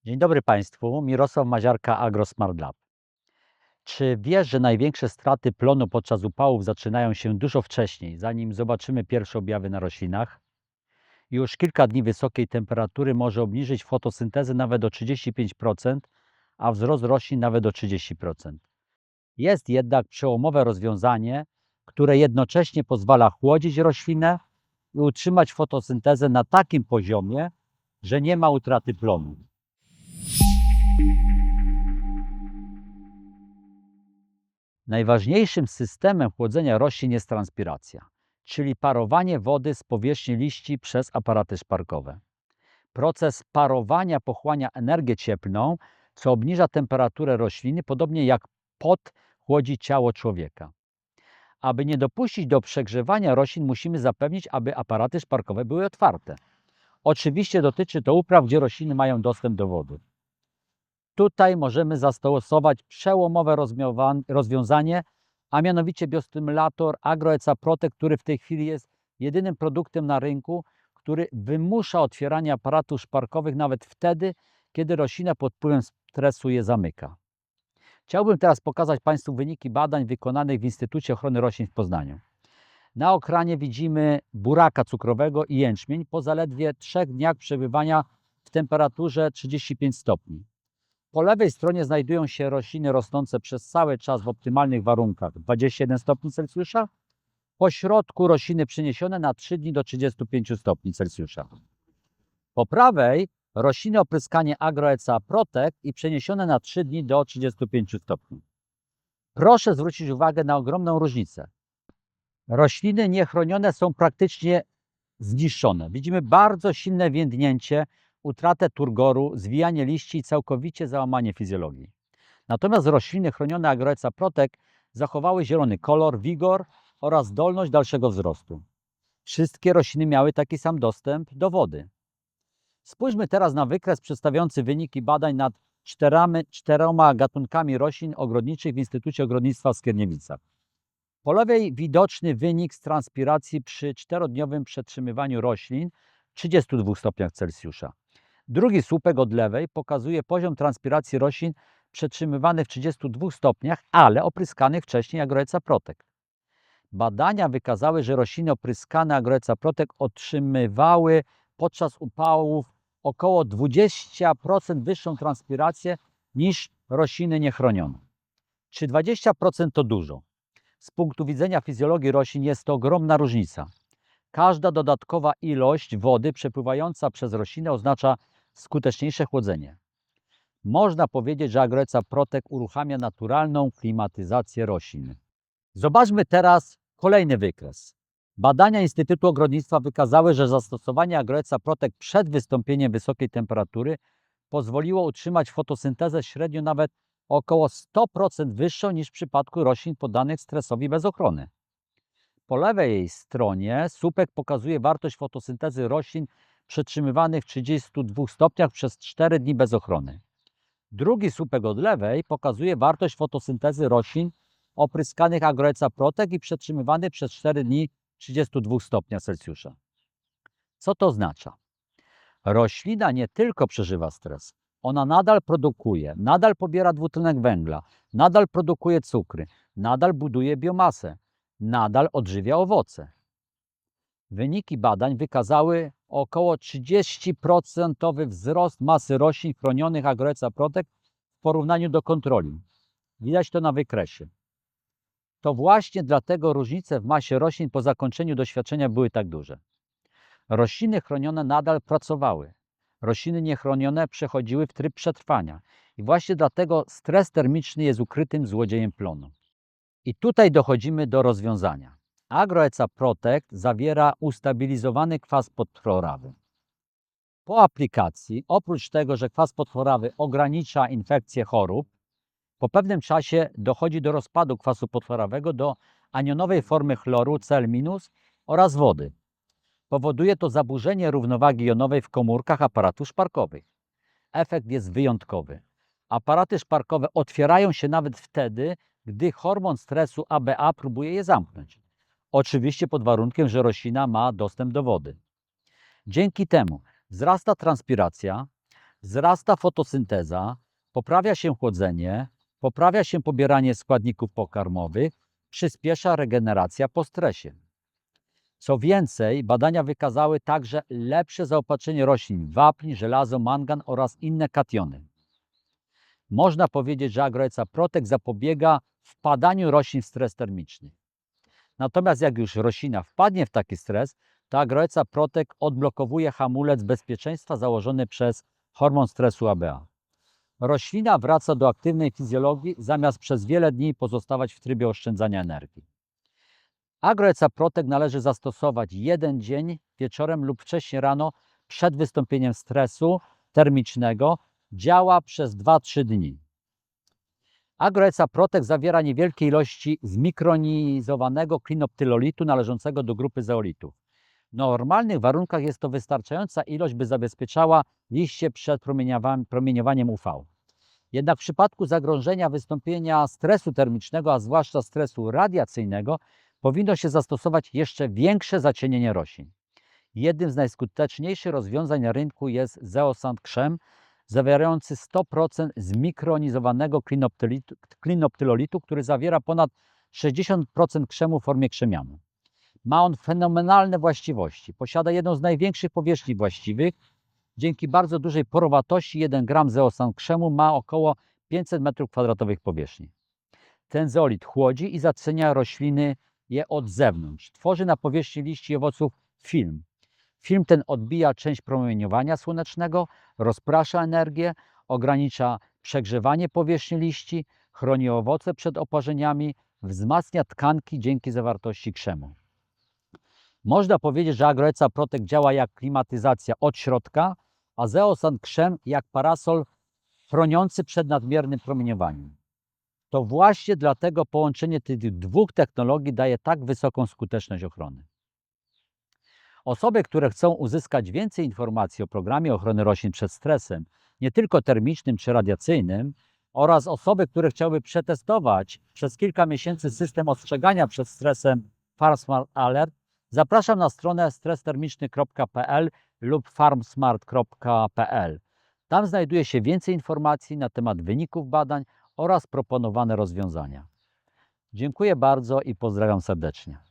Dzień dobry Państwu, Mirosław Maziarka, AgroSmart Lab. Czy wiesz, że największe straty plonu podczas upałów zaczynają się dużo wcześniej, zanim zobaczymy pierwsze objawy na roślinach? Już kilka dni wysokiej temperatury może obniżyć fotosyntezę nawet o 35%, a wzrost roślin nawet o 30%. Jest jednak przełomowe rozwiązanie, które jednocześnie pozwala chłodzić roślinę i utrzymać fotosyntezę na takim poziomie, że nie ma utraty plonu. Najważniejszym systemem chłodzenia roślin jest transpiracja, czyli parowanie wody z powierzchni liści przez aparaty szparkowe. Proces parowania pochłania energię cieplną, co obniża temperaturę rośliny, podobnie jak pot chłodzi ciało człowieka. Aby nie dopuścić do przegrzewania roślin, musimy zapewnić, aby aparaty szparkowe były otwarte. Oczywiście dotyczy to upraw, gdzie rośliny mają dostęp do wody. Tutaj możemy zastosować przełomowe rozwiązanie, a mianowicie biostymulator AgroEca Protect, który w tej chwili jest jedynym produktem na rynku, który wymusza otwieranie aparatów szparkowych nawet wtedy, kiedy roślina pod wpływem stresu je zamyka. Chciałbym teraz pokazać Państwu wyniki badań wykonanych w Instytucie Ochrony Roślin w Poznaniu. Na ekranie widzimy buraka cukrowego i jęczmień po zaledwie 3 dniach przebywania w temperaturze 35 stopni. Po lewej stronie znajdują się rośliny rosnące przez cały czas w optymalnych warunkach 21 stopni Celsjusza. Po środku rośliny przeniesione na 3 dni do 35 stopni Celsjusza. Po prawej rośliny opryskanie AgroEca Protect i przeniesione na 3 dni do 35 stopni. Proszę zwrócić uwagę na ogromną różnicę. Rośliny niechronione są praktycznie zniszczone. Widzimy bardzo silne więdnięcie, utratę turgoru, zwijanie liści i całkowicie załamanie fizjologii. Natomiast rośliny chronione AgroEca Protect zachowały zielony kolor, wigor oraz zdolność dalszego wzrostu. Wszystkie rośliny miały taki sam dostęp do wody. Spójrzmy teraz na wykres przedstawiający wyniki badań nad czterema gatunkami roślin ogrodniczych w Instytucie Ogrodnictwa w Skierniewicach. Po lewej widoczny wynik z transpiracji przy 4-dniowym przetrzymywaniu roślin w 32 stopniach Celsjusza. Drugi słupek od lewej pokazuje poziom transpiracji roślin przetrzymywanych w 32 stopniach, ale opryskanych wcześniej AgroEca Protect. Badania wykazały, że rośliny opryskane AgroEca Protect otrzymywały podczas upałów około 20% wyższą transpirację niż rośliny niechronione. Czy 20% to dużo? Z punktu widzenia fizjologii roślin jest to ogromna różnica. Każda dodatkowa ilość wody przepływająca przez roślinę oznacza skuteczniejsze chłodzenie. Można powiedzieć, że AgroEca Protect uruchamia naturalną klimatyzację roślin. Zobaczmy teraz kolejny wykres. Badania Instytutu Ogrodnictwa wykazały, że zastosowanie AgroEca Protect przed wystąpieniem wysokiej temperatury pozwoliło utrzymać fotosyntezę średnio nawet około 100% wyższą niż w przypadku roślin poddanych stresowi bez ochrony. Po lewej stronie słupek pokazuje wartość fotosyntezy roślin przetrzymywanych w 32 stopniach przez 4 dni bez ochrony. Drugi słupek od lewej pokazuje wartość fotosyntezy roślin opryskanych AgroEca Protect i przetrzymywanych przez 4 dni w 32 stopniach Celsjusza. Co to oznacza? Roślina nie tylko przeżywa stres, ona nadal produkuje, nadal pobiera dwutlenek węgla, nadal produkuje cukry, nadal buduje biomasę, nadal odżywia owoce. Wyniki badań wykazały około 30% wzrost masy roślin chronionych AgroEca Protect w porównaniu do kontroli. Widać to na wykresie. To właśnie dlatego różnice w masie roślin po zakończeniu doświadczenia były tak duże. Rośliny chronione nadal pracowały. Rośliny niechronione przechodziły w tryb przetrwania. I właśnie dlatego stres termiczny jest ukrytym złodziejem plonu. I tutaj dochodzimy do rozwiązania. AgroEca Protect zawiera ustabilizowany kwas podchlorawy. Po aplikacji, oprócz tego, że kwas podchlorawy ogranicza infekcję chorób, po pewnym czasie dochodzi do rozpadu kwasu podchlorawego do anionowej formy chloru Cl- oraz wody. Powoduje to zaburzenie równowagi jonowej w komórkach aparatów szparkowych. Efekt jest wyjątkowy. Aparaty szparkowe otwierają się nawet wtedy, gdy hormon stresu ABA próbuje je zamknąć. Oczywiście pod warunkiem, że roślina ma dostęp do wody. Dzięki temu wzrasta transpiracja, Wzrasta fotosynteza, poprawia się chłodzenie, poprawia się pobieranie składników pokarmowych, przyspiesza regeneracja po stresie. Co więcej, badania wykazały także lepsze zaopatrzenie roślin w wapń, żelazo, mangan oraz inne kationy. Można powiedzieć, że Agroeca Protect zapobiega wpadaniu roślin w stres termiczny. Natomiast jak już roślina wpadnie w taki stres, to Agroeca Protect odblokowuje hamulec bezpieczeństwa założony przez hormon stresu ABA. Roślina wraca do aktywnej fizjologii, zamiast przez wiele dni pozostawać w trybie oszczędzania energii. Agroeca Protect należy zastosować jeden dzień wieczorem lub wcześniej rano przed wystąpieniem stresu termicznego. Działa przez 2-3 dni. Agroeca Protect zawiera niewielkie ilości zmikronizowanego klinoptylolitu należącego do grupy zeolitów. W normalnych warunkach jest to wystarczająca ilość, by zabezpieczała liście przed promieniowaniem UV. Jednak w przypadku zagrożenia wystąpienia stresu termicznego, a zwłaszcza stresu radiacyjnego, powinno się zastosować jeszcze większe zacienienie roślin. Jednym z najskuteczniejszych rozwiązań na rynku jest Zeosant Krzem, zawierający 100% zmikronizowanego klinoptylolitu, który zawiera ponad 60% krzemu w formie krzemianu. Ma on fenomenalne właściwości. Posiada jedną z największych powierzchni właściwych. Dzięki bardzo dużej porowatości 1 gram Zeosant Krzemu ma około 500 m2 powierzchni. Ten zeolit chłodzi i zacenia rośliny je od zewnątrz. Tworzy na powierzchni liści i owoców film. Film ten odbija część promieniowania słonecznego, rozprasza energię, ogranicza przegrzewanie powierzchni liści, chroni owoce przed oparzeniami, wzmacnia tkanki dzięki zawartości krzemu. Można powiedzieć, że Agroeca Protect działa jak klimatyzacja od środka, a Zeosant Krzem jak parasol chroniący przed nadmiernym promieniowaniem. To właśnie dlatego połączenie tych dwóch technologii daje tak wysoką skuteczność ochrony. Osoby, które chcą uzyskać więcej informacji o programie ochrony roślin przed stresem, nie tylko termicznym czy radiacyjnym, oraz osoby, które chciałyby przetestować przez kilka miesięcy system ostrzegania przed stresem FarmSmart Alert, zapraszam na stronę stresstermiczny.pl lub farmsmart.pl. Tam znajduje się więcej informacji na temat wyników badań oraz proponowane rozwiązania. Dziękuję bardzo i pozdrawiam serdecznie.